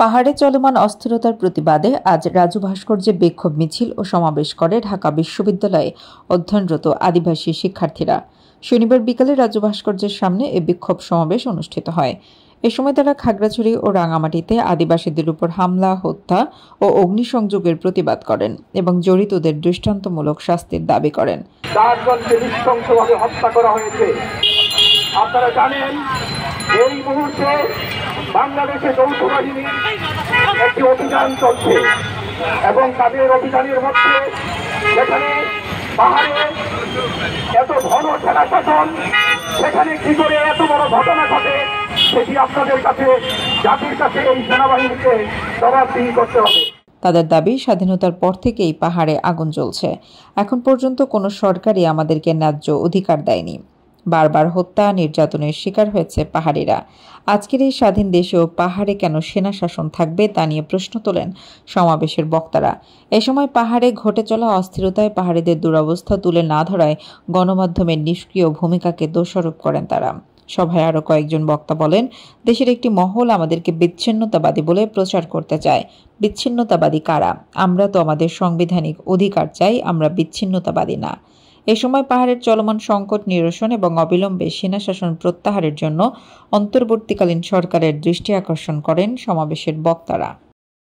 পাহাড়ে চলমান অস্থিরতার প্রতিবাদে আজ রাজু ভাস্কর্যে বিক্ষোভ মিছিল ও সমাবেশ করে ঢাকা বিশ্ববিদ্যালয়ে অধ্যয়নরত আদিবাসী শিক্ষার্থীরা। শনিবার বিকালে রাজু ভাস্কর্যের সামনে এ বিক্ষোভ সমাবেশ অনুষ্ঠিত হয়। এ সময় তারা খাগড়াছড়ি ও রাঙামাটিতে আদিবাসীদের উপর হামলা, হত্যা ও অগ্নিসংযোগের প্রতিবাদ করেন এবং জড়িতদের দৃষ্টান্তমূলক শাস্তির দাবি করেন। হত্যা করা হয়েছে। আপনারা জানেন এই মুহূর্তে বাংলাদেশে যৌথ বাহিনীর একটি অভিযান চলছে এবং তাদের অভিযানের মধ্যে যেখানে পাহাড়ে এত ঘন সেনা শাসন, সেখানে কি করে এত বড় ঘটনা ঘটে সেটি আপনাদের কাছে, জাতির কাছে এই সেনাবাহিনীকে জবাবদিহি করতে হবে। তাদের দাবি, স্বাধীনতার পর থেকেই পাহাড়ে আগুন জ্বলছে। এখন পর্যন্ত কোনো সরকারই আমাদেরকে ন্যায্য অধিকার দেয়নি। বারবার হত্যা, নির্যাতনের শিকার হয়েছে পাহাড়িরা। আজকের এই স্বাধীন দেশেও পাহাড়ে কেন সেনা শাসন থাকবে তা নিয়ে প্রশ্ন তোলেন সমাবেশের বক্তারা। এ সময় পাহাড়ে ঘটে চলা অস্থিরতায় পাহাড়িদের দুরবস্থা তুলে না ধরায় গণমাধ্যমের নিষ্ক্রিয় ভূমিকাকে দোষারোপ করেন তারা। সভায় আরও কয়েকজন বক্তা বলেন, দেশের একটি মহল আমাদেরকে বিচ্ছিন্নতাবাদী বলে প্রচার করতে চায়। বিচ্ছিন্নতাবাদী কারা? আমরা তো আমাদের সাংবিধানিক অধিকার চাই, আমরা বিচ্ছিন্নতাবাদী না। এ সময় পাহাড়ের চলমান সংকট নিরসন এবং অবিলম্বে সেনা শাসন প্রত্যাহারের জন্য অন্তর্বর্তীকালীন সরকারের দৃষ্টি আকর্ষণ করেন সমাবেশের বক্তারা।